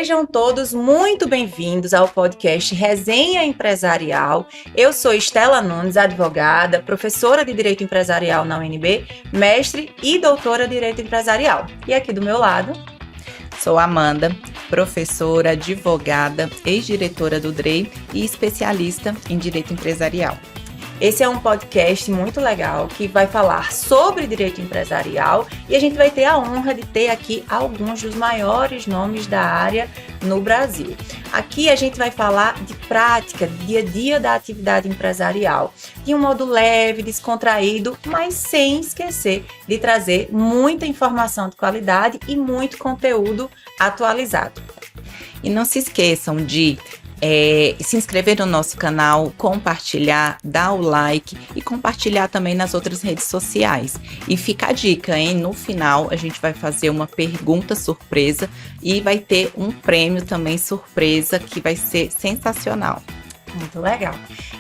Sejam todos muito bem-vindos ao podcast Resenha Empresarial. Eu sou Estela Nunes, advogada, professora de Direito Empresarial na UNB, mestre e doutora de Direito Empresarial. E aqui do meu lado... Sou Amanda, professora, advogada, ex-diretora do DREI e especialista em Direito Empresarial. Esse é um podcast muito legal que vai falar sobre direito empresarial e a gente vai ter a honra de ter aqui alguns dos maiores nomes da área no Brasil. Aqui a gente vai falar de prática, de dia a dia da atividade empresarial, de um modo leve, descontraído, mas sem esquecer de trazer muita informação de qualidade e muito conteúdo atualizado. E não se esqueçam de se inscrever no nosso canal, compartilhar, dar o like e compartilhar também nas outras redes sociais. E fica a dica, hein? No final a gente vai fazer uma pergunta surpresa e vai ter um prêmio também surpresa que vai ser sensacional. Muito legal.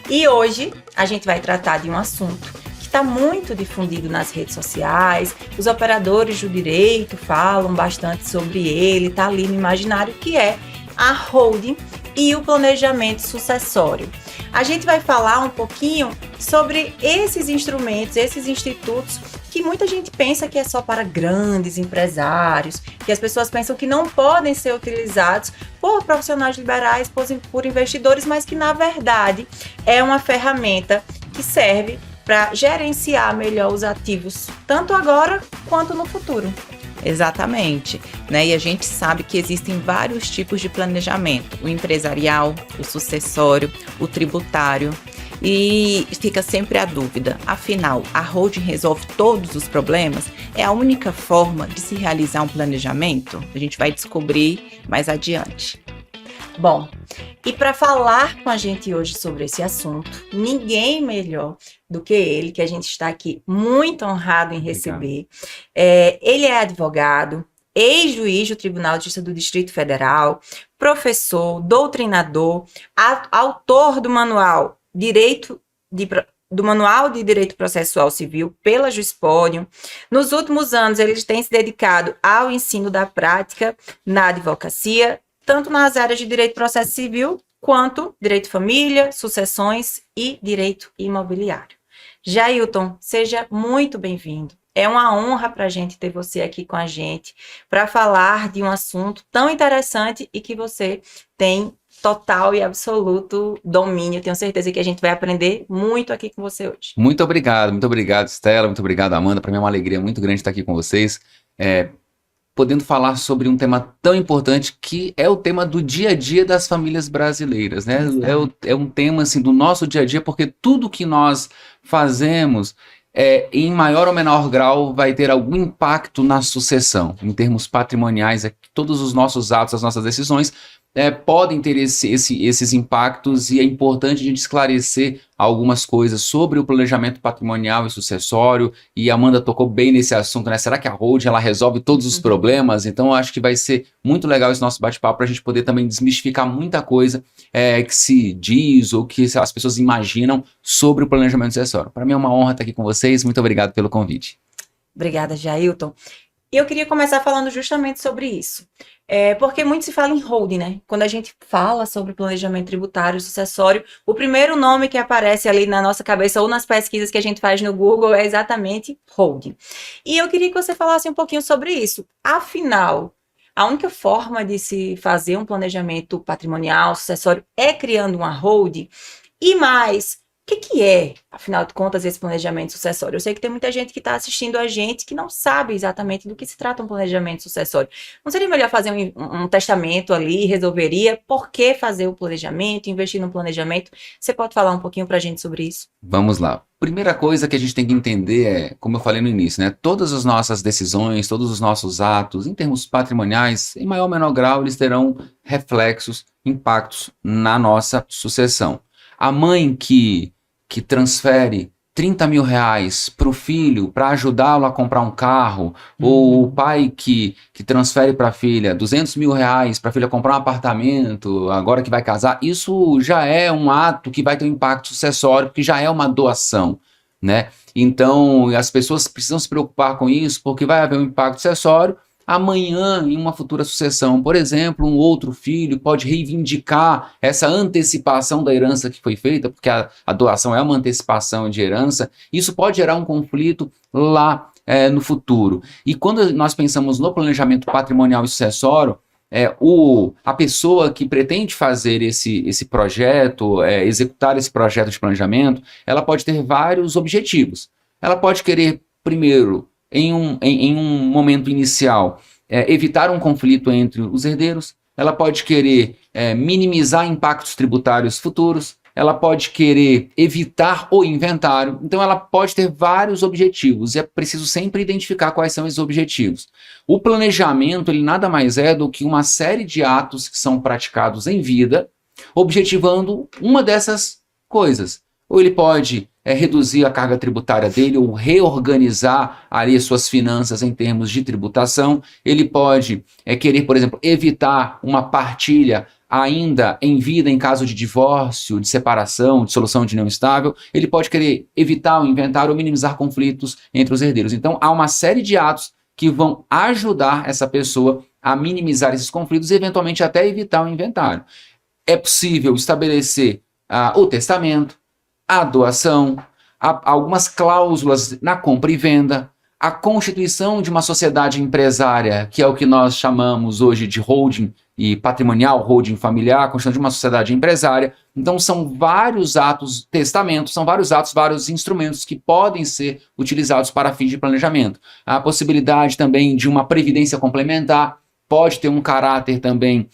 E hoje a gente vai tratar de um assunto que está muito difundido nas redes sociais, os operadores do direito falam bastante sobre ele, está ali no imaginário, que é a holding e o planejamento sucessório. A gente vai falar um pouquinho sobre esses instrumentos, esses institutos que muita gente pensa que é só para grandes empresários, que as pessoas pensam que não podem ser utilizados por profissionais liberais, por investidores, mas que na verdade é uma ferramenta que serve para gerenciar melhor os ativos, tanto agora quanto no futuro. Exatamente, né? E a gente sabe que existem vários tipos de planejamento, o empresarial, o sucessório, o tributário, e fica sempre a dúvida, afinal, a holding resolve todos os problemas? É a única forma de se realizar um planejamento? A gente vai descobrir mais adiante. Bom, e para falar com a gente hoje sobre esse assunto, ninguém melhor do que ele, que a gente está aqui muito honrado em receber. Ele é advogado, ex-juiz do Tribunal de Justiça do Distrito Federal, professor, doutrinador, autor do Manual Manual de Direito Processual Civil pela Juspodium. Nos últimos anos, ele tem se dedicado ao ensino da prática na advocacia, tanto nas áreas de direito processo civil, quanto direito de família, sucessões e direito imobiliário. Jailton, seja muito bem-vindo. É uma honra para a gente ter você aqui com a gente para falar de um assunto tão interessante e que você tem total e absoluto domínio. Tenho certeza que a gente vai aprender muito aqui com você hoje. Muito obrigado, Estela, muito obrigado, Amanda. Para mim é uma alegria muito grande estar aqui com vocês. Podendo falar sobre um tema tão importante que é o tema do dia a dia das famílias brasileiras, né? É um tema assim, do nosso dia a dia, porque tudo que nós fazemos em maior ou menor grau vai ter algum impacto na sucessão, em termos patrimoniais. Todos os nossos atos, as nossas decisões podem ter esses impactos, e é importante a gente esclarecer algumas coisas sobre o planejamento patrimonial e sucessório, e a Amanda tocou bem nesse assunto, né? Será que a holding ela resolve todos os problemas? Então eu acho que vai ser muito legal esse nosso bate-papo para a gente poder também desmistificar muita coisa que se diz ou que as pessoas imaginam sobre o planejamento sucessório. Para mim é uma honra estar aqui com vocês, muito obrigado pelo convite. Obrigada, Jailton. E eu queria começar falando justamente sobre isso. Porque muito se fala em holding, né? Quando a gente fala sobre planejamento tributário sucessório, o primeiro nome que aparece ali na nossa cabeça ou nas pesquisas que a gente faz no Google é exatamente holding. E eu queria que você falasse um pouquinho sobre isso. Afinal, a única forma de se fazer um planejamento patrimonial sucessório é criando uma holding. E mais, o que é, afinal de contas, esse planejamento sucessório? Eu sei que tem muita gente que está assistindo a gente que não sabe exatamente do que se trata um planejamento sucessório. Não seria melhor fazer um testamento ali, resolveria? Por que fazer o planejamento, investir no planejamento? Você pode falar um pouquinho para a gente sobre isso? Vamos lá. Primeira coisa que a gente tem que entender como eu falei no início, né? Todas as nossas decisões, todos os nossos atos, em termos patrimoniais, em maior ou menor grau, eles terão reflexos, impactos na nossa sucessão. A mãe que transfere 30 mil reais para o filho para ajudá-lo a comprar um carro, ou o pai que transfere para a filha 200 mil reais para a filha comprar um apartamento, agora que vai casar, isso já é um ato que vai ter um impacto sucessório, porque já é uma doação, né? Então, as pessoas precisam se preocupar com isso, porque vai haver um impacto sucessório amanhã, em uma futura sucessão, por exemplo, um outro filho pode reivindicar essa antecipação da herança que foi feita, porque a doação é uma antecipação de herança. Isso pode gerar um conflito lá no futuro. E quando nós pensamos no planejamento patrimonial e sucessório, a pessoa que pretende fazer esse projeto, executar esse projeto de planejamento, ela pode ter vários objetivos. Ela pode querer, primeiro, em um momento inicial, evitar um conflito entre os herdeiros, ela pode querer minimizar impactos tributários futuros, ela pode querer evitar o inventário, então ela pode ter vários objetivos e é preciso sempre identificar quais são esses objetivos. O planejamento, ele nada mais é do que uma série de atos que são praticados em vida, objetivando uma dessas coisas. Ou ele pode reduzir a carga tributária dele, ou reorganizar ali suas finanças em termos de tributação. Ele pode querer, por exemplo, evitar uma partilha ainda em vida em caso de divórcio, de separação, de solução de união estável. Ele pode querer evitar o inventário ou minimizar conflitos entre os herdeiros. Então, há uma série de atos que vão ajudar essa pessoa a minimizar esses conflitos e, eventualmente, até evitar o inventário. É possível estabelecer o testamento, a doação, algumas cláusulas na compra e venda, a constituição de uma sociedade empresária, que é o que nós chamamos hoje de holding e patrimonial, holding familiar, a constituição de uma sociedade empresária. Então são vários atos, testamentos, são vários atos, vários instrumentos que podem ser utilizados para fins de planejamento. A possibilidade também de uma previdência complementar, pode ter um caráter também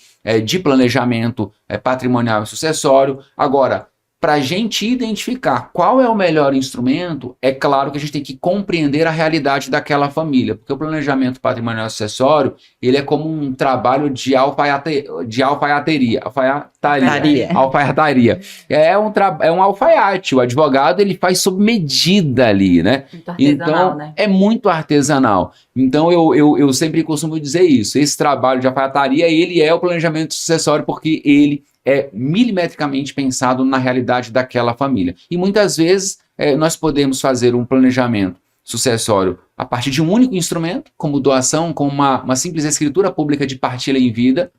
de planejamento patrimonial e sucessório. Agora, para a gente identificar qual é o melhor instrumento, é claro que a gente tem que compreender a realidade daquela família, porque o planejamento patrimonial e sucessório, ele é como um trabalho de alfaiataria. É um alfaiate, o advogado ele faz sob medida ali, né? Muito artesanal, então, né? é muito artesanal. Então, eu sempre costumo dizer isso, esse trabalho de alfaiataria, ele é o planejamento sucessório, porque ele é milimetricamente pensado na realidade daquela família. E muitas vezes nós podemos fazer um planejamento sucessório a partir de um único instrumento, como doação, como uma simples escritura pública de partilha em vida,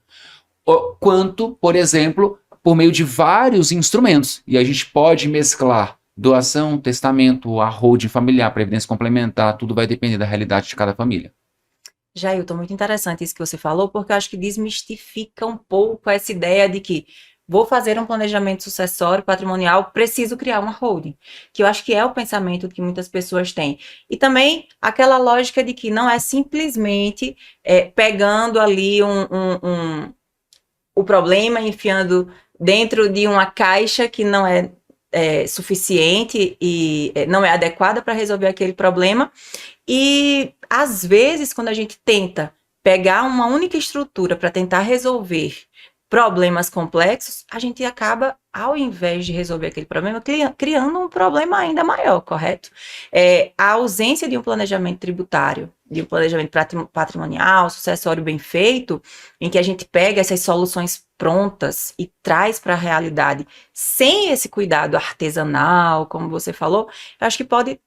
quanto, por exemplo, por meio de vários instrumentos. E a gente pode mesclar doação, testamento, a holding familiar, previdência complementar, tudo vai depender da realidade de cada família. Jailton, muito interessante isso que você falou, porque eu acho que desmistifica um pouco essa ideia de que vou fazer um planejamento sucessório patrimonial, preciso criar uma holding, que eu acho que é o pensamento que muitas pessoas têm. E também aquela lógica de que não é simplesmente pegando ali o problema, enfiando dentro de uma caixa que não é suficiente e não é adequada para resolver aquele problema. E, às vezes, quando a gente tenta pegar uma única estrutura para tentar resolver problemas complexos, a gente acaba, ao invés de resolver aquele problema, criando um problema ainda maior, correto? A ausência de um planejamento tributário, de um planejamento patrimonial, sucessório bem feito, em que a gente pega essas soluções prontas e traz para a realidade, sem esse cuidado artesanal, como você falou, eu acho que pode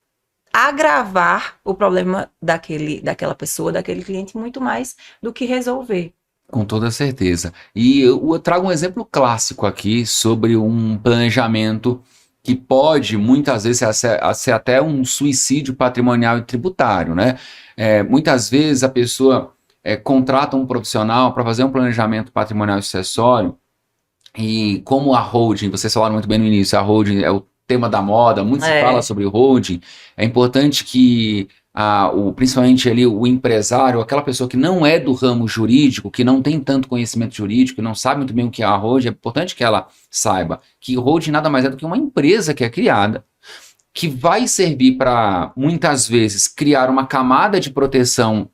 agravar o problema daquela pessoa, daquele cliente, muito mais do que resolver. Com toda certeza. E eu trago um exemplo clássico aqui sobre um planejamento que pode, muitas vezes, ser até um suicídio patrimonial e tributário, né? Muitas vezes a pessoa contrata um profissional para fazer um planejamento patrimonial e sucessório, e como a holding, vocês falaram muito bem no início, a holding é o tema da moda, muito se fala sobre holding, é importante que principalmente ali o empresário, aquela pessoa que não é do ramo jurídico, que não tem tanto conhecimento jurídico, não sabe muito bem o que é a holding, é importante que ela saiba que holding nada mais é do que uma empresa que é criada, que vai servir para, muitas vezes, criar uma camada de proteção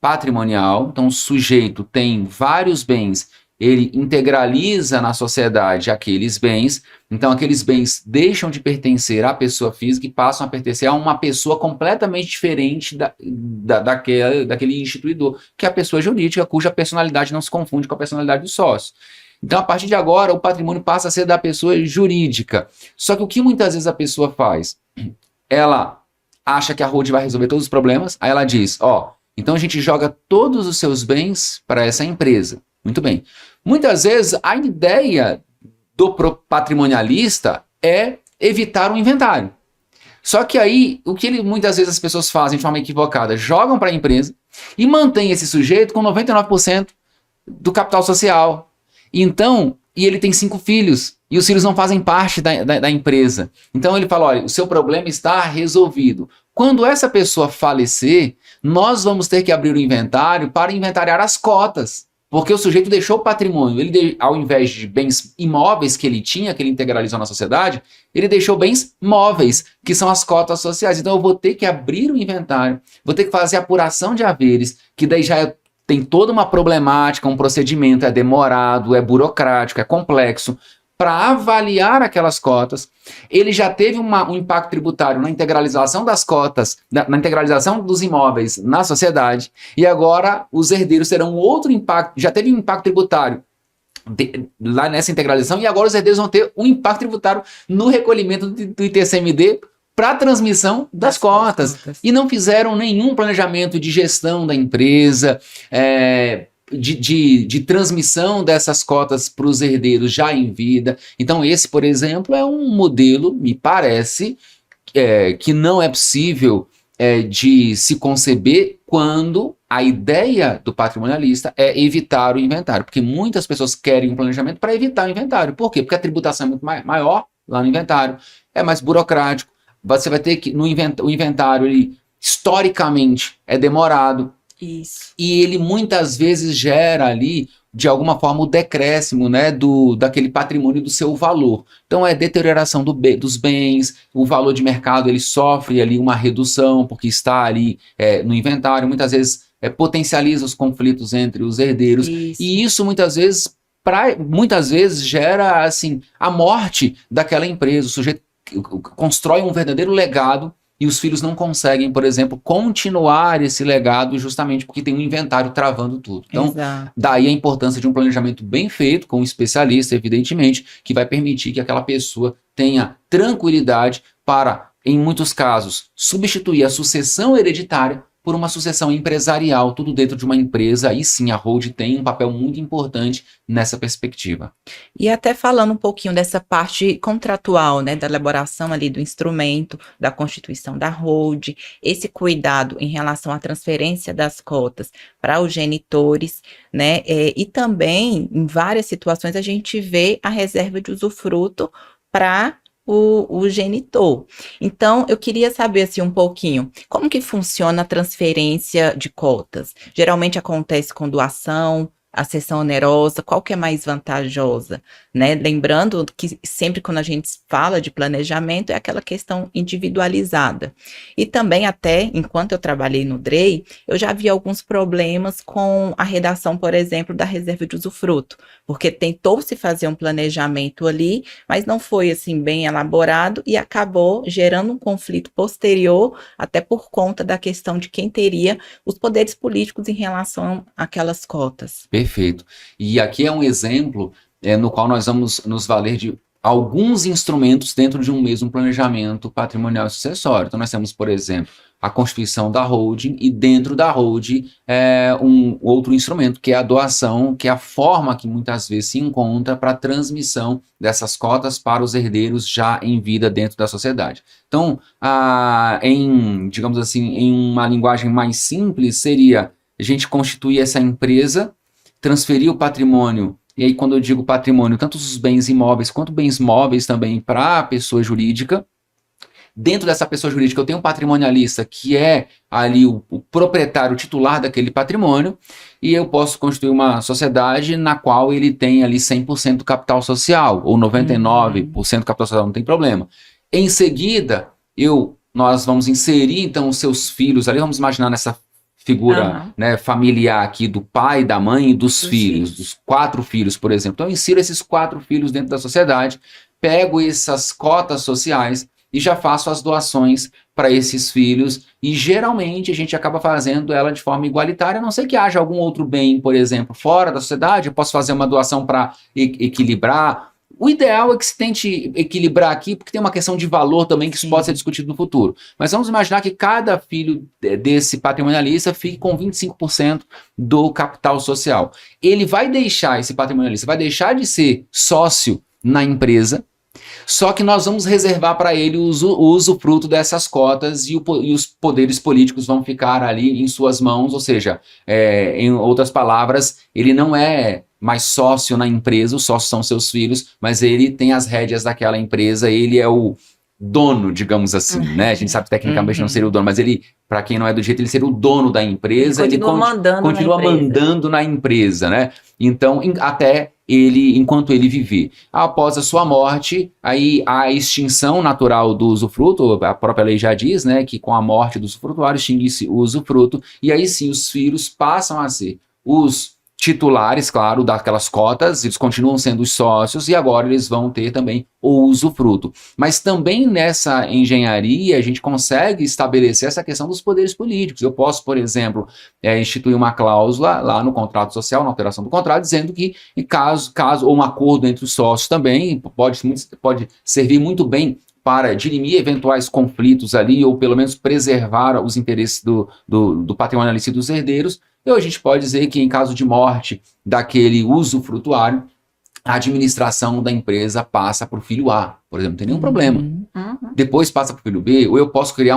patrimonial. Então o sujeito tem vários bens, ele integraliza na sociedade aqueles bens, então aqueles bens deixam de pertencer à pessoa física e passam a pertencer a uma pessoa completamente diferente daquele instituidor, que é a pessoa jurídica, cuja personalidade não se confunde com a personalidade do sócio. Então, a partir de agora, o patrimônio passa a ser da pessoa jurídica. Só que o que muitas vezes a pessoa faz? Ela acha que a holding vai resolver todos os problemas, aí ela diz, Então a gente joga todos os seus bens para essa empresa. Muito bem. Muitas vezes a ideia do patrimonialista é evitar o inventário. Só que aí, muitas vezes as pessoas fazem de forma equivocada, jogam para a empresa e mantêm esse sujeito com 99% do capital social. Então, e ele tem 5 filhos, e os filhos não fazem parte da empresa. Então ele fala, olha, o seu problema está resolvido. Quando essa pessoa falecer, nós vamos ter que abrir o inventário para inventariar as cotas. Porque o sujeito deixou o patrimônio, ao invés de bens imóveis que ele tinha, que ele integralizou na sociedade, ele deixou bens móveis, que são as cotas sociais. Então eu vou ter que abrir o inventário, vou ter que fazer a apuração de haveres, que daí já tem toda uma problemática, um procedimento, é demorado, é burocrático, é complexo, para avaliar aquelas cotas. Ele já teve um impacto tributário na integralização das cotas, na integralização dos imóveis na sociedade, e agora os herdeiros terão outro impacto, já teve um impacto tributário lá nessa integralização, e agora os herdeiros vão ter um impacto tributário no recolhimento do ITCMD para a transmissão das cotas. E não fizeram nenhum planejamento de gestão da empresa, de transmissão dessas cotas para os herdeiros já em vida. Então esse, por exemplo, é um modelo, me parece, que não é possível de se conceber quando a ideia do patrimonialista é evitar o inventário, porque muitas pessoas querem um planejamento para evitar o inventário. Por quê? Porque a tributação é muito maior lá no inventário, é mais burocrático, você vai ter que, o inventário, ele, historicamente, é demorado. Isso. E ele muitas vezes gera ali, de alguma forma, o decréscimo, né, daquele patrimônio do seu valor. Então é deterioração dos bens, o valor de mercado ele sofre ali uma redução, porque está ali no inventário, muitas vezes potencializa os conflitos entre os herdeiros. Isso. E isso muitas vezes gera assim, a morte daquela empresa. O sujeito constrói um verdadeiro legado e os filhos não conseguem, por exemplo, continuar esse legado justamente porque tem um inventário travando tudo. Então, Exato. daí a importância de um planejamento bem feito, com um especialista, evidentemente, que vai permitir que aquela pessoa tenha tranquilidade para, em muitos casos, substituir a sucessão hereditária por uma sucessão empresarial, tudo dentro de uma empresa. Aí sim, a Hold tem um papel muito importante nessa perspectiva. E até falando um pouquinho dessa parte contratual, né, da elaboração ali do instrumento, da constituição da Hold, esse cuidado em relação à transferência das cotas para os genitores, né, e também, em várias situações, a gente vê a reserva de usufruto para o genitor. Então, eu queria saber assim um pouquinho, como que funciona a transferência de cotas? Geralmente acontece com doação, a cessão onerosa, qual que é mais vantajosa, né? Lembrando que sempre quando a gente fala de planejamento é aquela questão individualizada. E também até, enquanto eu trabalhei no DREI, eu já vi alguns problemas com a redação, por exemplo, da reserva de usufruto, porque tentou-se fazer um planejamento ali, mas não foi assim bem elaborado e acabou gerando um conflito posterior, até por conta da questão de quem teria os poderes políticos em relação àquelas cotas. Perfeito. E aqui é um exemplo no qual nós vamos nos valer de alguns instrumentos dentro de um mesmo planejamento patrimonial e sucessório. Então nós temos, por exemplo, a constituição da holding e dentro da holding um outro instrumento, que é a doação, que é a forma que muitas vezes se encontra para a transmissão dessas cotas para os herdeiros já em vida dentro da sociedade. Então, digamos assim, em uma linguagem mais simples, seria a gente constituir essa empresa, transferir o patrimônio, e aí quando eu digo patrimônio, tanto os bens imóveis quanto bens móveis também para a pessoa jurídica. Dentro dessa pessoa jurídica eu tenho um patrimonialista que é ali o proprietário titular daquele patrimônio, e eu posso constituir uma sociedade na qual ele tem ali 100% do capital social, ou 99% do capital social, não tem problema. Em seguida, nós vamos inserir então os seus filhos ali, vamos imaginar nessa figura familiar aqui do pai, da mãe e dos filhos, dos 4 filhos, por exemplo. Então eu insiro esses 4 filhos dentro da sociedade, pego essas cotas sociais e já faço as doações para esses filhos, e geralmente a gente acaba fazendo ela de forma igualitária, a não ser que haja algum outro bem, por exemplo, fora da sociedade. Eu posso fazer uma doação para equilibrar O ideal é que se tente equilibrar aqui, porque tem uma questão de valor também que isso pode ser discutido no futuro. Mas vamos imaginar que cada filho desse patrimonialista fique com 25% do capital social. Ele vai deixar, esse patrimonialista vai deixar de ser sócio na empresa, só que nós vamos reservar para ele o usufruto dessas cotas e os poderes políticos vão ficar ali em suas mãos, ou seja, em outras palavras, ele não é mais sócio na empresa, os sócios são seus filhos, mas ele tem as rédeas daquela empresa, ele é o dono, digamos assim, né? A gente sabe que tecnicamente não seria o dono, mas ele, para quem não é do jeito, ele seria o dono da empresa, ele continua mandando na empresa, né? Então, até ele, enquanto ele viver. Após a sua morte, aí a extinção natural do usufruto, a própria lei já diz, né, que com a morte do usufrutuário extingue-se o usufruto, e aí sim os filhos passam a ser os titulares, claro, daquelas cotas, eles continuam sendo os sócios e agora eles vão ter também o usufruto. Mas também nessa engenharia a gente consegue estabelecer essa questão dos poderes políticos. Eu posso, por exemplo, instituir uma cláusula lá no contrato social, na alteração do contrato, dizendo que em caso ou um acordo entre os sócios também pode servir muito bem para dirimir eventuais conflitos ali, ou pelo menos preservar os interesses do patrimonialista e dos herdeiros. E a gente pode dizer que em caso de morte daquele usufrutuário, a administração da empresa passa para o filho A, por exemplo, não tem nenhum problema. Depois passa para o filho B, ou eu posso criar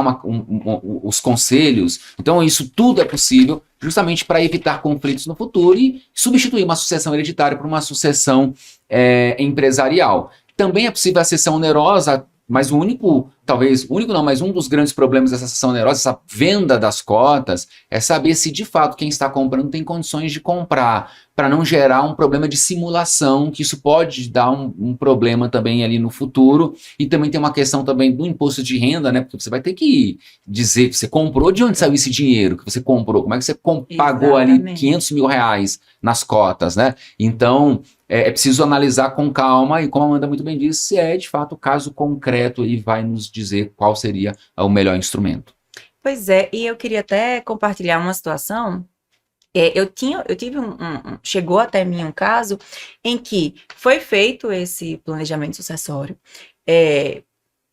os conselhos. Então isso tudo é possível justamente para evitar conflitos no futuro e substituir uma sucessão hereditária por uma sucessão empresarial. Também é possível a cessão onerosa, mas mas um dos grandes problemas dessa cessão onerosa, essa venda das cotas, é saber se de fato quem está comprando tem condições de comprar, para não gerar um problema de simulação, que isso pode dar um problema também ali no futuro. E também tem uma questão também do imposto de renda, né? Porque você vai ter que dizer que você comprou, de onde saiu esse dinheiro que você comprou, como é que você pagou ali 500 mil reais nas cotas, né? Então, é preciso analisar com calma e, como a Amanda muito bem disse, se é de fato o caso concreto, ele vai nos dizer qual seria o melhor instrumento. Pois é, e eu queria até compartilhar uma situação. Chegou até mim um caso em que foi feito esse planejamento sucessório.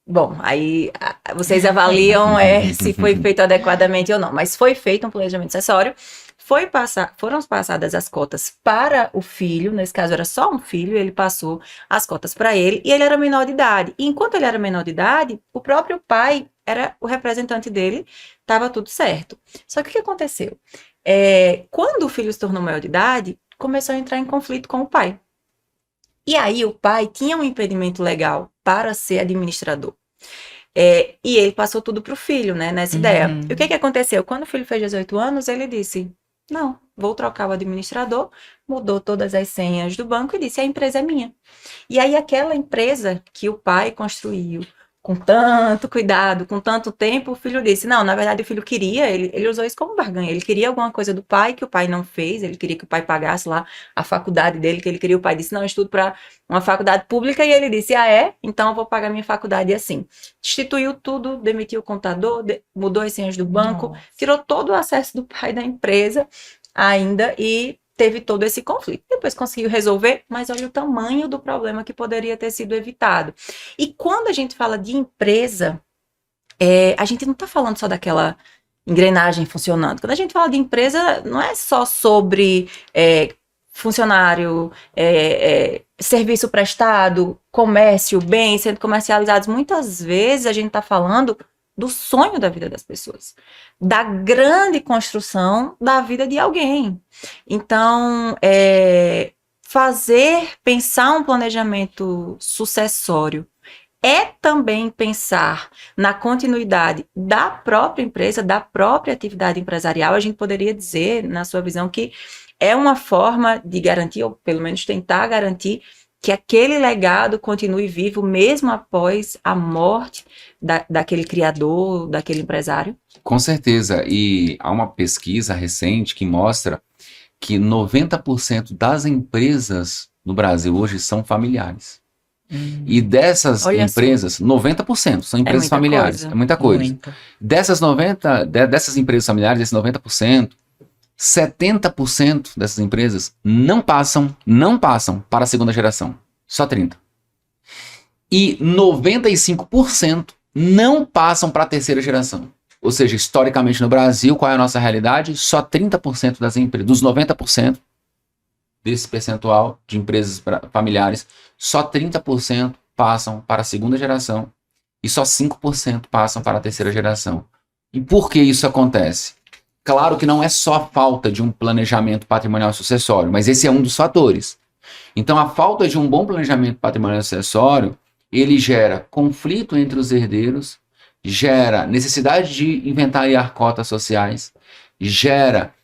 Bom, aí vocês avaliam se foi feito adequadamente ou não, mas foi feito um planejamento sucessório. Foram passadas as cotas para o filho, nesse caso era só um filho, ele passou as cotas para ele e ele era menor de idade. E enquanto ele era menor de idade, o próprio pai era o representante dele, estava tudo certo. Só que o que aconteceu? Quando o filho se tornou maior de idade, começou a entrar em conflito com o pai. E aí o pai tinha um impedimento legal para ser administrador. E ele passou tudo para o filho, né, nessa ideia. E o que aconteceu? Quando o filho fez 18 anos, ele disse: não, vou trocar o administrador, mudou todas as senhas do banco e disse: a empresa é minha. E aí aquela empresa que o pai construiu com tanto cuidado, com tanto tempo, o filho disse: não, na verdade o filho queria, ele usou isso como barganha, ele queria alguma coisa do pai que o pai não fez, ele queria que o pai pagasse lá a faculdade dele, que ele queria, o pai disse: não, eu estudo para uma faculdade pública, e ele disse: então eu vou pagar minha faculdade assim. Destituiu tudo, demitiu o contador, mudou as senhas do banco, tirou todo o acesso do pai da empresa ainda e teve todo esse conflito. Depois conseguiu resolver, mas olha o tamanho do problema que poderia ter sido evitado. E quando a gente fala de empresa, a gente não está falando só daquela engrenagem funcionando. Quando a gente fala de empresa, não é só sobre funcionário, serviço prestado, comércio, bens sendo comercializados. Muitas vezes a gente está falando do sonho da vida das pessoas, da grande construção da vida de alguém. Então, pensar um planejamento sucessório é também pensar na continuidade da própria empresa, da própria atividade empresarial. A gente poderia dizer, na sua visão, que é uma forma de garantir, ou pelo menos tentar garantir, que aquele legado continue vivo mesmo após a morte daquele criador, daquele empresário? Com certeza, e há uma pesquisa recente que mostra que 90% das empresas no Brasil hoje são familiares. E dessas empresas, 90% são empresas familiares, é muita coisa. Dessas empresas familiares, desses 90%, 70% dessas empresas não passam para a segunda geração. Só 30%. e 95% não passam para a terceira geração. Ou seja, historicamente no Brasil, qual é a nossa realidade? Só 30% das empresas, dos 90% desse percentual de empresas familiares, só 30% passam para a segunda geração e só 5% passam para a terceira geração. E por que isso acontece? Claro que não é só a falta de um planejamento patrimonial sucessório, mas esse é um dos fatores. Então, a falta de um bom planejamento patrimonial sucessório, ele gera conflito entre os herdeiros, gera necessidade de inventariar cotas sociais, gera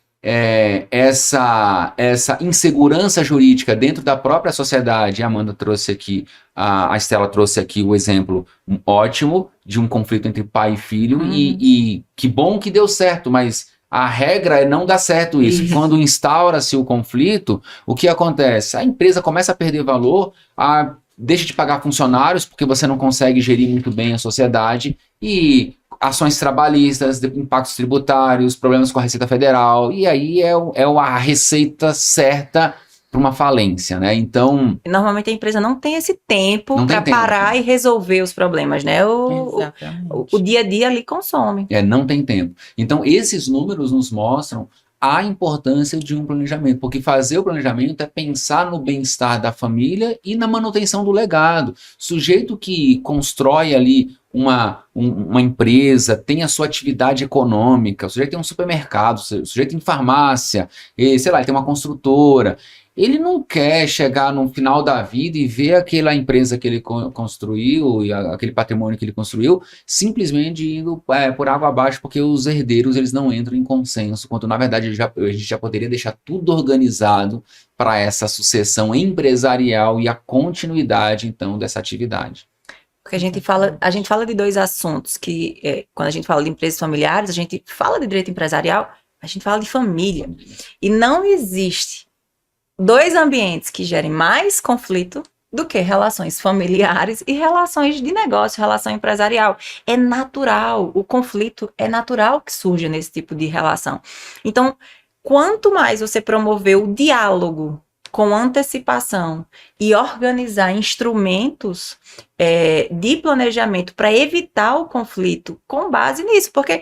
essa insegurança jurídica dentro da própria sociedade. A Amanda trouxe aqui, a Estela trouxe aqui o exemplo ótimo de um conflito entre pai e filho, e que bom que deu certo, mas a regra é não dar certo isso. Quando instaura-se o conflito, o que acontece? A empresa começa a perder valor, deixa de pagar funcionários porque você não consegue gerir muito bem a sociedade, e ações trabalhistas, impactos tributários, problemas com a Receita Federal, e aí é a receita certa para uma falência, né? Então, normalmente a empresa não tem esse tempo para parar e resolver os problemas, né? O dia a dia ali consome. Não tem tempo. Então, esses números nos mostram a importância de um planejamento, porque fazer o planejamento é pensar no bem-estar da família e na manutenção do legado. Sujeito que constrói ali uma empresa, tem a sua atividade econômica, o sujeito tem um supermercado, o sujeito tem farmácia, sei lá, ele tem uma construtora. Ele não quer chegar no final da vida e ver aquela empresa que ele construiu, e aquele patrimônio que ele construiu, simplesmente indo por água abaixo, porque os herdeiros eles não entram em consenso, quando na verdade a gente já poderia deixar tudo organizado para essa sucessão empresarial e a continuidade, então, dessa atividade. Porque a gente fala de dois assuntos, que quando a gente fala de empresas familiares, a gente fala de direito empresarial, a gente fala de família. E não existe dois ambientes que gerem mais conflito do que relações familiares e relações de negócio, relação empresarial. É natural, o conflito é natural que surja nesse tipo de relação. Então, quanto mais você promover o diálogo com antecipação e organizar instrumentos de planejamento para evitar o conflito com base nisso, porque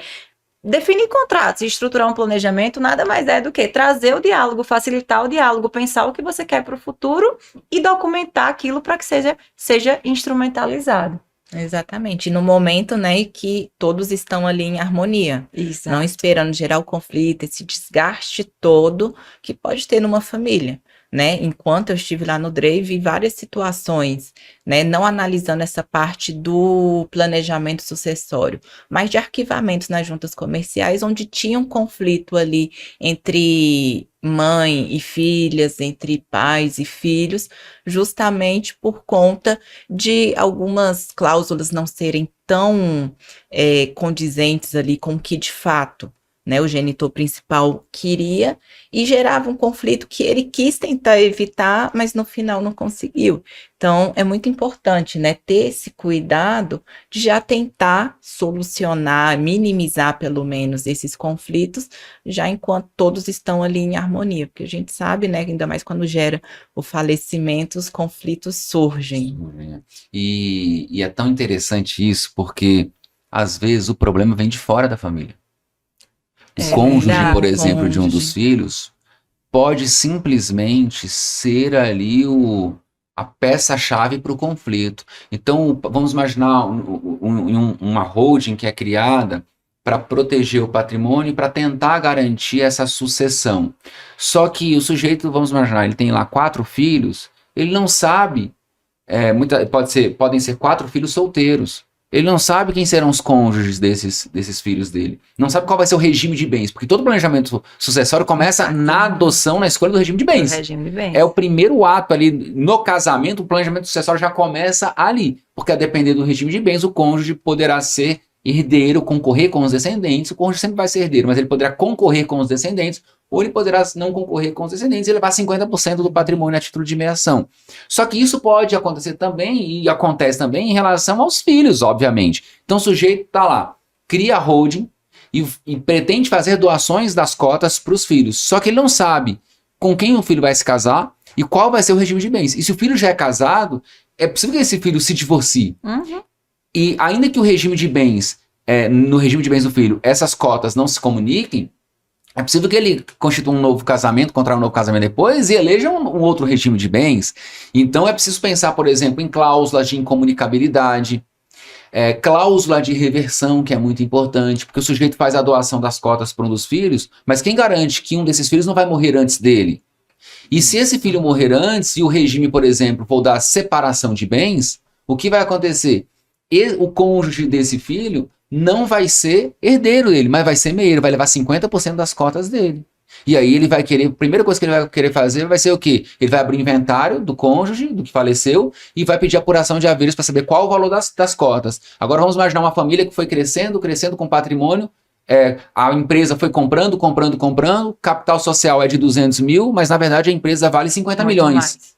definir contratos e estruturar um planejamento nada mais é do que trazer o diálogo, facilitar o diálogo, pensar o que você quer para o futuro e documentar aquilo para que seja instrumentalizado. Exatamente, no momento, né, que todos estão ali em harmonia, Exato. Não esperando gerar o conflito, esse desgaste todo que pode ter numa família, né? Enquanto eu estive lá no DREI, vi várias situações, né, não analisando essa parte do planejamento sucessório, mas de arquivamentos nas juntas comerciais, onde tinha um conflito ali entre mãe e filhas, entre pais e filhos, justamente por conta de algumas cláusulas não serem tão condizentes ali com o que de fato, né, o genitor principal queria, e gerava um conflito que ele quis tentar evitar, mas no final não conseguiu. Então, é muito importante, né, ter esse cuidado de já tentar solucionar, minimizar pelo menos esses conflitos, já enquanto todos estão ali em harmonia, porque a gente sabe, né, ainda mais quando gera o falecimento, os conflitos surgem. E é tão interessante isso, porque às vezes o problema vem de fora da família. O cônjuge, por exemplo, de um dos filhos, pode simplesmente ser ali a peça-chave para o conflito. Então, vamos imaginar uma holding que é criada para proteger o patrimônio e para tentar garantir essa sucessão. Só que o sujeito, vamos imaginar, ele tem lá 4 filhos, ele não sabe, podem ser 4 filhos solteiros. Ele não sabe quem serão os cônjuges desses filhos dele. Não sabe qual vai ser o regime de bens. Porque todo planejamento sucessório começa na adoção, na escolha do regime de bens. É o primeiro ato ali no casamento, o planejamento sucessório já começa ali. Porque a depender do regime de bens, o cônjuge poderá ser herdeiro, concorrer com os descendentes. O cônjuge sempre vai ser herdeiro, mas ele poderá concorrer com os descendentes, ou ele poderá não concorrer com os descendentes e levar 50% do patrimônio a título de meação. Só que isso pode acontecer também, e acontece também em relação aos filhos, obviamente. Então o sujeito está lá, cria a holding e pretende fazer doações das cotas para os filhos. Só que ele não sabe com quem o filho vai se casar e qual vai ser o regime de bens. E se o filho já é casado, é possível que esse filho se divorcie. Uhum. E ainda que o regime de bens, no regime de bens do filho, essas cotas não se comuniquem, é possível que ele constitua um novo casamento, contraia um novo casamento depois e eleja um outro regime de bens. Então é preciso pensar, por exemplo, em cláusulas de incomunicabilidade, cláusula de reversão, que é muito importante, porque o sujeito faz a doação das cotas para um dos filhos, mas quem garante que um desses filhos não vai morrer antes dele? E se esse filho morrer antes e o regime, por exemplo, for dar separação de bens, o que vai acontecer? O cônjuge desse filho não vai ser herdeiro dele, mas vai ser meio, vai levar 50% das cotas dele. E aí ele vai querer, a primeira coisa que ele vai querer fazer vai ser o quê? Ele vai abrir inventário do cônjuge, do que faleceu, e vai pedir apuração de haveres para saber qual o valor das cotas. Agora vamos imaginar uma família que foi crescendo com patrimônio, a empresa foi comprando, capital social é de 200 mil, mas na verdade a empresa vale 50 Muito milhões. mais.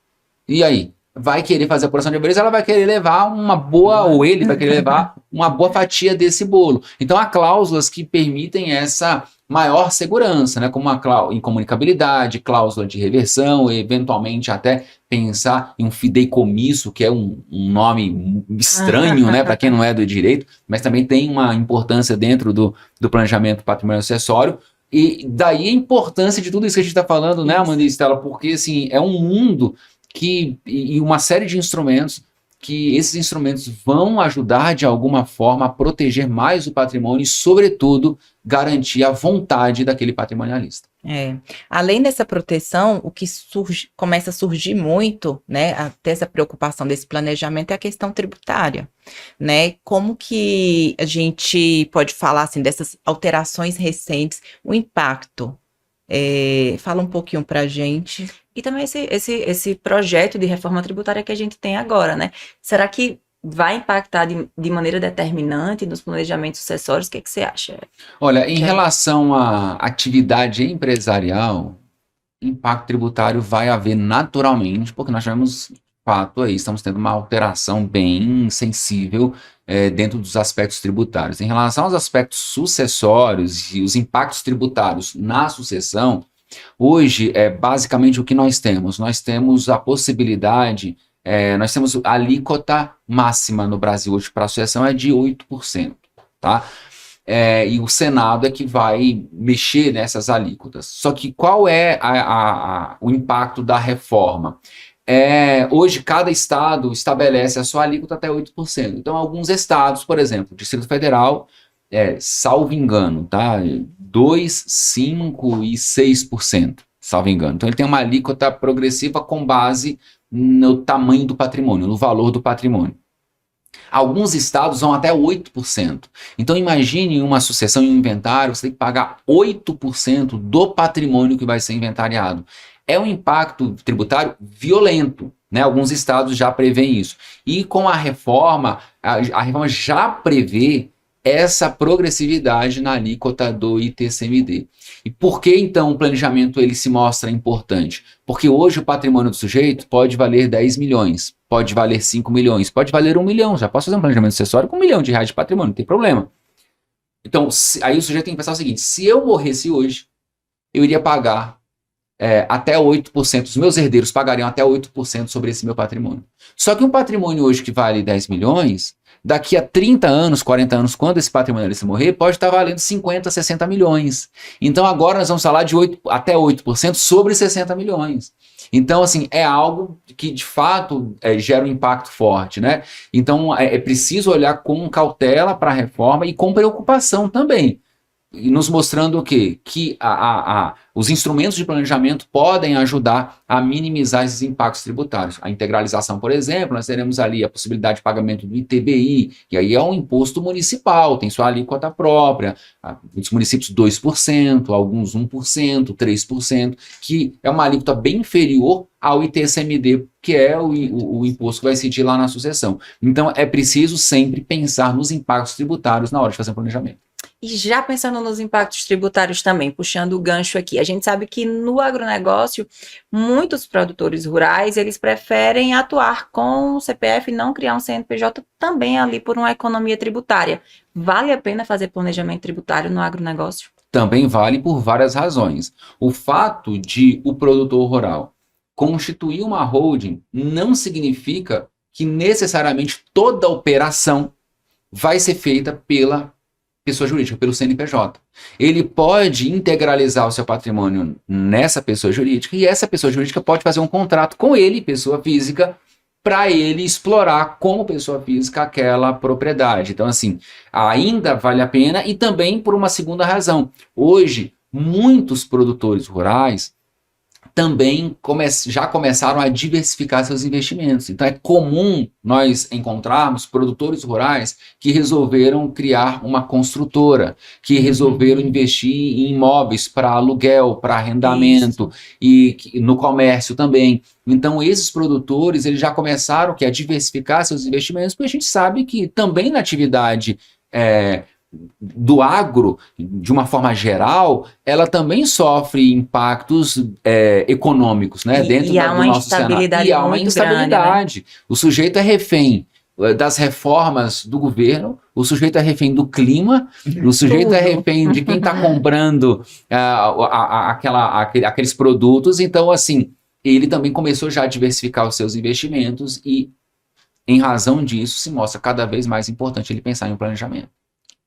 E aí? Vai querer fazer a apuração de haveres, ela vai querer levar uma boa, ou ele vai querer levar uma boa fatia desse bolo. Então há cláusulas que permitem essa maior segurança, né? Como a incomunicabilidade, cláusula de reversão, eventualmente até pensar em um fideicomisso, que é um nome estranho, né, para quem não é do direito, mas também tem uma importância dentro do planejamento patrimonial sucessório. E daí a importância de tudo isso que a gente está falando, né, Amanda e Estela, porque assim, é um mundo e uma série de instrumentos que esses instrumentos vão ajudar de alguma forma a proteger mais o patrimônio e, sobretudo, garantir a vontade daquele patrimonialista. Além dessa proteção, o que começa a surgir muito, né, até essa preocupação desse planejamento é a questão tributária, né? Como que a gente pode falar assim dessas alterações recentes, o impacto? Fala um pouquinho pra gente. E também esse projeto de reforma tributária que a gente tem agora, né? Será que vai impactar de maneira determinante nos planejamentos sucessórios? O que você acha? Olha, em relação à atividade empresarial, impacto tributário vai haver naturalmente, porque nós tivemos fato aí, estamos tendo uma alteração bem sensível dentro dos aspectos tributários. Em relação aos aspectos sucessórios e os impactos tributários na sucessão, hoje, basicamente o que nós temos? Nós temos a possibilidade, nós temos a alíquota máxima no Brasil hoje para a sucessão é de 8%, tá? E o Senado é que vai mexer nessas alíquotas. Só que qual é o impacto da reforma? Hoje, cada estado estabelece a sua alíquota até 8%. Então, alguns estados, por exemplo, o Distrito Federal, salvo engano, tá? 2, 5 e 6%, salvo engano. Então, ele tem uma alíquota progressiva com base no tamanho do patrimônio, no valor do patrimônio. Alguns estados vão até 8%. Então, imagine uma sucessão em um inventário, você tem que pagar 8% do patrimônio que vai ser inventariado. É um impacto tributário violento, né? Alguns estados já prevêem isso. E com a reforma já prevê essa progressividade na alíquota do ITCMD. E por que então o planejamento ele se mostra importante? Porque hoje o patrimônio do sujeito pode valer 10 milhões, pode valer 5 milhões, pode valer 1 milhão. Já posso fazer um planejamento sucessório com 1 milhão de reais de patrimônio, não tem problema. Então, aí o sujeito tem que pensar o seguinte: se eu morresse hoje, eu iria pagar até 8%, os meus herdeiros pagariam até 8% sobre esse meu patrimônio. Só que um patrimônio hoje que vale 10 milhões, daqui a 30 anos, 40 anos, quando esse patrimonialista morrer, pode estar valendo 50, 60 milhões. Então agora nós vamos falar de até 8% sobre 60 milhões. Então, assim, é algo que de fato gera um impacto forte, né? Então é preciso olhar com cautela para a reforma e com preocupação também. E nos mostrando o quê? Que os instrumentos de planejamento podem ajudar a minimizar esses impactos tributários. A integralização, por exemplo, nós teremos ali a possibilidade de pagamento do ITBI, e aí é um imposto municipal, tem sua alíquota própria, muitos municípios 2%, alguns 1%, 3%, que é uma alíquota bem inferior ao ITCMD, que é o imposto que vai incidir lá na sucessão. Então é preciso sempre pensar nos impactos tributários na hora de fazer um planejamento. E já pensando nos impactos tributários também, puxando o gancho aqui, a gente sabe que no agronegócio, muitos produtores rurais, eles preferem atuar com o CPF e não criar um CNPJ também ali por uma economia tributária. Vale a pena fazer planejamento tributário no agronegócio? Também vale por várias razões. O fato de o produtor rural constituir uma holding não significa que necessariamente toda operação vai ser feita pela pessoa jurídica, pelo CNPJ. Ele pode integralizar o seu patrimônio nessa pessoa jurídica e essa pessoa jurídica pode fazer um contrato com ele, pessoa física, para ele explorar como pessoa física aquela propriedade. Então, assim, ainda vale a pena e também por uma segunda razão. Hoje, muitos produtores rurais também já começaram a diversificar seus investimentos. Então é comum nós encontrarmos produtores rurais que resolveram criar uma construtora, que resolveram investir em imóveis para aluguel, para arrendamento e no comércio também. Então esses produtores eles já começaram a diversificar seus investimentos, porque a gente sabe que também na atividade do agro, de uma forma geral, ela também sofre impactos econômicos, né? Dentro do nosso cenário. E há uma instabilidade. Grande, né? O sujeito é refém das reformas do governo, o sujeito é refém do clima, o sujeito é refém de quem está comprando aqueles produtos. Então, assim, ele também começou já a diversificar os seus investimentos e, em razão disso, se mostra cada vez mais importante ele pensar em um planejamento.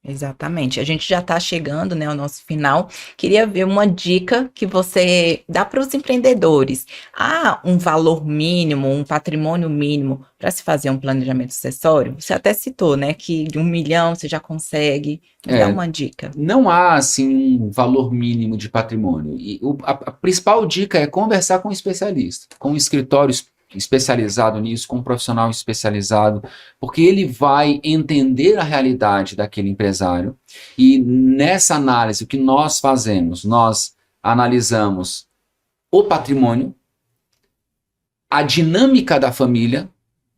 Exatamente. A gente já está chegando, né, ao nosso final. Queria ver uma dica que você dá para os empreendedores. Há um valor mínimo, um patrimônio mínimo para se fazer um planejamento sucessório? Você até citou, né, que de 1 milhão você já consegue. Dá uma dica. Não há, assim, um valor mínimo de patrimônio. E a principal dica é conversar com um especialista, com um escritório especializado nisso, com um profissional especializado, porque ele vai entender a realidade daquele empresário e nessa análise o que nós fazemos, nós analisamos o patrimônio, a dinâmica da família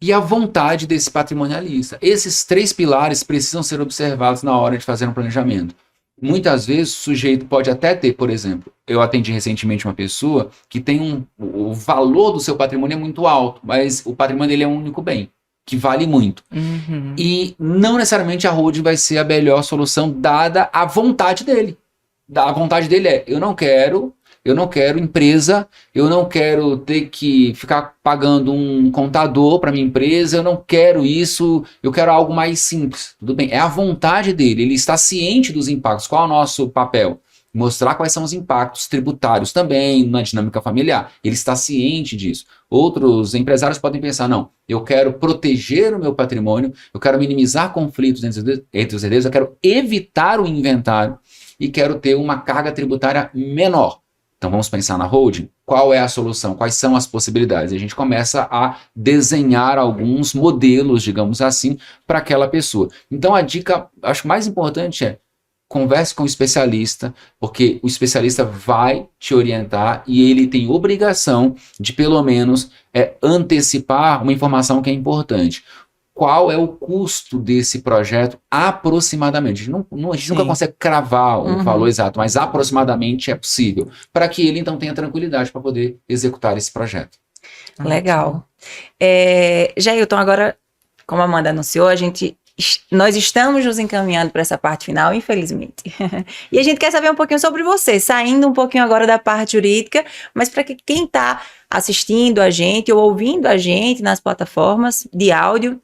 e a vontade desse patrimonialista. Esses 3 pilares precisam ser observados na hora de fazer um planejamento. Muitas vezes o sujeito pode até ter, por exemplo, eu atendi recentemente uma pessoa que tem o valor do seu patrimônio é muito alto, mas o patrimônio dele é um único bem, que vale muito. Uhum. E não necessariamente a holding vai ser a melhor solução dada a vontade dele. A vontade dele é, eu não quero empresa, eu não quero ter que ficar pagando um contador para minha empresa, eu não quero isso, eu quero algo mais simples. Tudo bem, é a vontade dele, ele está ciente dos impactos. Qual é o nosso papel? Mostrar quais são os impactos tributários também na dinâmica familiar. Ele está ciente disso. Outros empresários podem pensar, não, eu quero proteger o meu patrimônio, eu quero minimizar conflitos entre os herdeiros, eu quero evitar o inventário e quero ter uma carga tributária menor. Então vamos pensar na holding, qual é a solução, quais são as possibilidades? E a gente começa a desenhar alguns modelos, digamos assim, para aquela pessoa. Então a dica, acho mais importante é, converse com o especialista, porque o especialista vai te orientar e ele tem obrigação de pelo menos antecipar uma informação que é importante. Qual é o custo desse projeto aproximadamente? A gente nunca consegue cravar o valor exato, mas aproximadamente é possível, para que ele então tenha tranquilidade para poder executar esse projeto. Legal. Jailton, agora, como a Amanda anunciou, nós estamos nos encaminhando para essa parte final, infelizmente. E a gente quer saber um pouquinho sobre você, saindo um pouquinho agora da parte jurídica, mas para quem está assistindo a gente ou ouvindo a gente nas plataformas de áudio,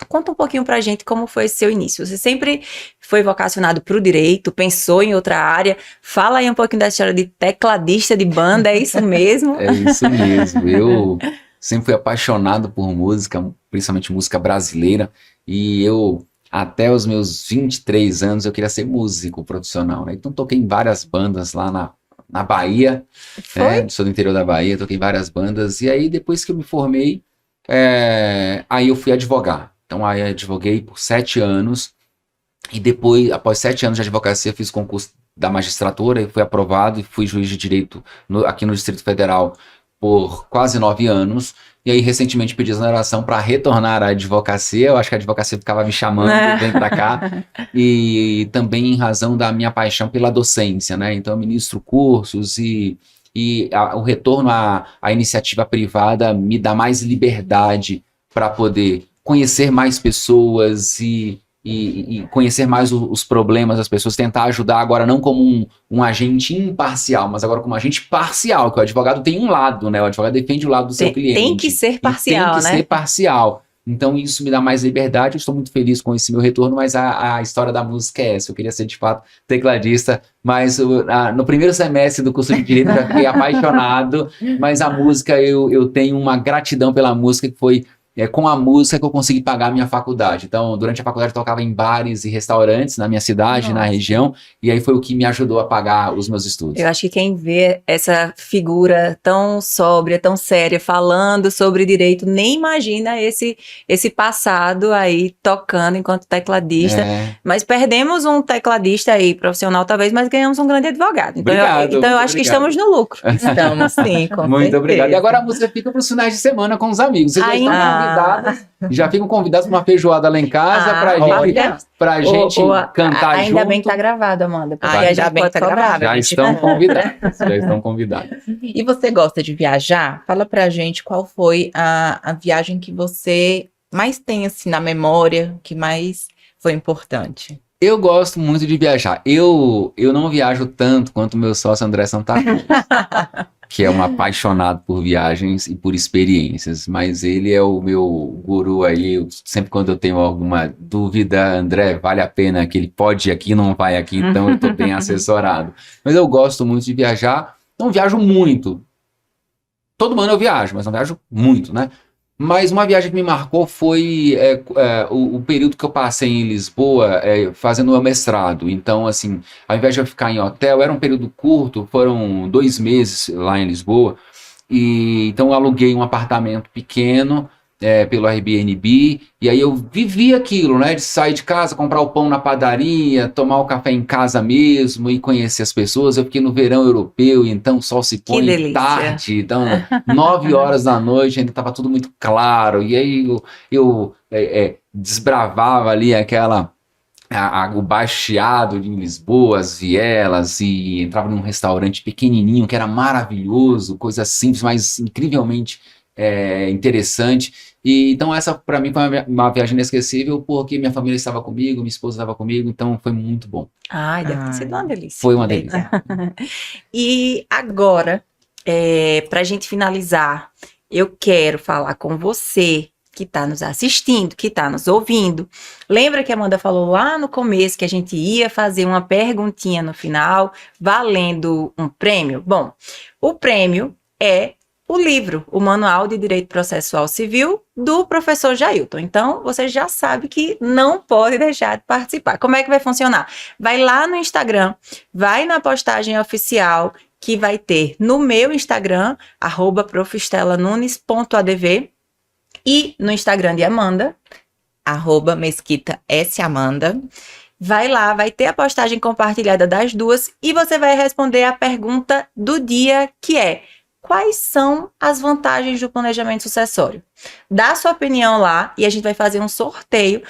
conta um pouquinho pra gente como foi esse seu início. Você sempre foi vocacionado para o direito, pensou em outra área. Fala aí um pouquinho da história de tecladista de banda, é isso mesmo? É isso mesmo. Eu sempre fui apaixonado por música, principalmente música brasileira. E eu, até os meus 23 anos, eu queria ser músico profissional, né? Então toquei em várias bandas lá na Bahia. Sou do interior da Bahia, toquei em várias bandas. E aí, depois que eu me formei, aí eu fui advogar. Então aí eu advoguei por 7 anos e depois, após 7 anos de advocacia, fiz o concurso da magistratura e fui aprovado e fui juiz de direito aqui no Distrito Federal por quase 9 anos. E aí recentemente pedi exoneração para retornar à advocacia. Eu acho que a advocacia ficava me chamando, vem para cá. E também em razão da minha paixão pela docência, né? Então eu ministro cursos e o retorno à iniciativa privada me dá mais liberdade para poder conhecer mais pessoas e conhecer mais os problemas das pessoas, tentar ajudar agora não como um agente imparcial, mas agora como um agente parcial, que o advogado tem um lado, né? O advogado defende o lado do seu cliente. Tem que ser parcial, né? Tem que ser parcial. Então isso me dá mais liberdade, eu estou muito feliz com esse meu retorno, mas a história da música é essa, eu queria ser de fato tecladista, mas no primeiro semestre do curso de Direito eu já fiquei apaixonado, mas a música, eu tenho uma gratidão pela música que foi com a música que eu consegui pagar a minha faculdade. Então, durante a faculdade eu tocava em bares e restaurantes na minha cidade, na região, e aí foi o que me ajudou a pagar os meus estudos. Eu acho que quem vê essa figura tão sóbria, tão séria, falando sobre direito, nem imagina esse passado aí tocando enquanto tecladista. Mas perdemos um tecladista aí, profissional talvez, mas ganhamos um grande advogado. Então, Obrigado, eu acho que estamos no lucro. Estamos, sim, com Muito certeza. obrigado. E agora a música fica para os finais de semana com os amigos. Vocês já estão convidados, já ficam convidados para uma feijoada lá em casa, pra gente cantar junto. Ainda bem que tá gravado, Amanda. Ainda bem que tá gravado. Já estão convidados, já estão convidados. E você gosta de viajar? Fala pra gente qual foi a viagem que você mais tem assim na memória, que mais foi importante. Eu gosto muito de viajar. Eu não viajo tanto quanto meu sócio André Santa Cruz, que é um apaixonado por viagens e por experiências, mas ele é o meu guru aí. Sempre quando eu tenho alguma dúvida, André, vale a pena que ele pode ir aqui, não vai aqui, então eu estou bem assessorado. Mas eu gosto muito de viajar, não viajo muito. Todo ano eu viajo, mas não viajo muito, né? Mas uma viagem que me marcou foi o período que eu passei em Lisboa fazendo o meu mestrado. Então, assim, ao invés de eu ficar em hotel, era um período curto, foram 2 meses lá em Lisboa. Então, eu aluguei um apartamento pequeno pelo Airbnb, e aí eu vivi aquilo, né? De sair de casa, comprar o pão na padaria, tomar o café em casa mesmo e conhecer as pessoas. Eu fiquei no verão europeu, então o sol se põe tarde, então 9 horas da noite ainda estava tudo muito claro, e aí eu desbravava ali o baixeado de Lisboa, as vielas, e entrava num restaurante pequenininho que era maravilhoso, coisa simples, mas incrivelmente interessante. Então essa para mim foi uma viagem inesquecível, porque minha família estava comigo, minha esposa estava comigo, então foi muito bom. Ai, deve ter sido uma delícia. Foi uma delícia. E agora, para a gente finalizar, eu quero falar com você que está nos assistindo, que está nos ouvindo. Lembra que a Amanda falou lá no começo que a gente ia fazer uma perguntinha no final, valendo um prêmio? Bom, o prêmio é o livro, o Manual de Direito Processual Civil, do professor Jailton. Então, você já sabe que não pode deixar de participar. Como é que vai funcionar? Vai lá no Instagram, vai na postagem oficial, que vai ter no meu Instagram, @profestelanunes.adv, e no Instagram de Amanda, @mesquitasamanda. Vai lá, vai ter a postagem compartilhada das duas, e você vai responder a pergunta do dia, que é: quais são as vantagens do planejamento sucessório? Dá sua opinião lá e a gente vai fazer um sorteio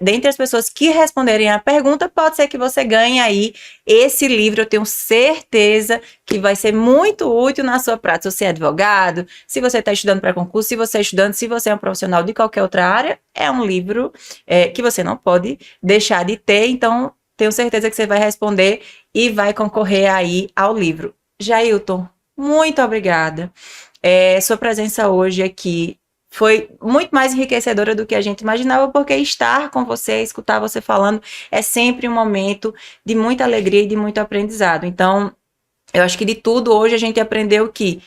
dentre as pessoas que responderem a pergunta. Pode ser que você ganhe aí esse livro. Eu tenho certeza que vai ser muito útil na sua prática. Se você é advogado, se você está estudando para concurso, se você é estudante, se você é um profissional de qualquer outra área, é um livro que você não pode deixar de ter. Então, tenho certeza que você vai responder e vai concorrer aí ao livro. Jailton, muito obrigada. Sua presença hoje aqui foi muito mais enriquecedora do que a gente imaginava, porque estar com você, escutar você falando, é sempre um momento de muita alegria e de muito aprendizado. Então, eu acho que de tudo hoje a gente aprendeu que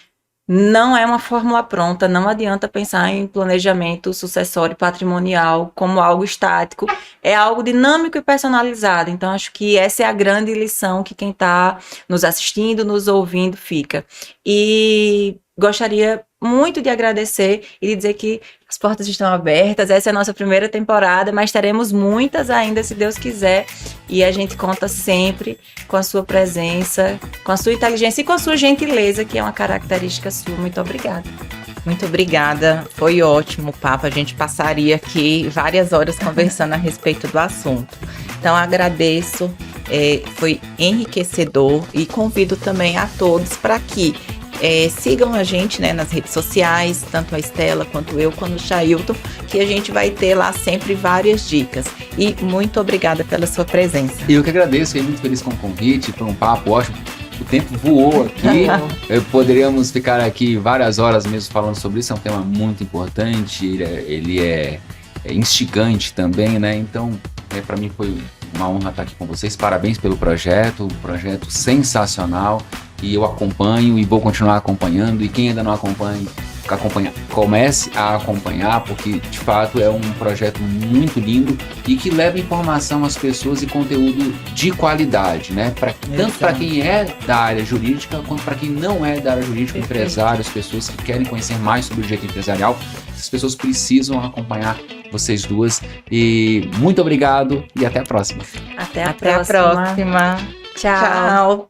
não é uma fórmula pronta, não adianta pensar em planejamento sucessório patrimonial como algo estático, é algo dinâmico e personalizado. Então, acho que essa é a grande lição que quem está nos assistindo, nos ouvindo, fica. E gostaria muito de agradecer e de dizer que as portas estão abertas. Essa é a nossa primeira temporada, mas teremos muitas ainda, se Deus quiser, e a gente conta sempre com a sua presença, com a sua inteligência e com a sua gentileza, que é uma característica sua. Muito obrigada. Muito obrigada, foi ótimo o papo, a gente passaria aqui várias horas conversando a respeito do assunto. Então agradeço, foi enriquecedor, e convido também a todos para que sigam a gente, né, nas redes sociais, tanto a Estela quanto eu, quanto o Jailton, que a gente vai ter lá sempre várias dicas. E muito obrigada pela sua presença. Eu que agradeço, fiquei muito feliz com o convite, foi um papo ótimo. O tempo voou aqui. Poderíamos ficar aqui várias horas mesmo falando sobre isso. É um tema muito importante. Ele é instigante também, né? Então, para mim foi uma honra estar aqui com vocês. Parabéns pelo projeto. Um projeto sensacional. E eu acompanho e vou continuar acompanhando. E quem ainda não acompanha, comece a acompanhar, porque de fato é um projeto muito lindo e que leva informação às pessoas e conteúdo de qualidade, né? Tanto para quem é da área jurídica quanto para quem não é da área jurídica, empresários, pessoas que querem conhecer mais sobre o direito empresarial. Essas pessoas precisam acompanhar vocês duas. E muito obrigado e até a próxima. Até a Até próxima. a próxima. Tchau. Tchau.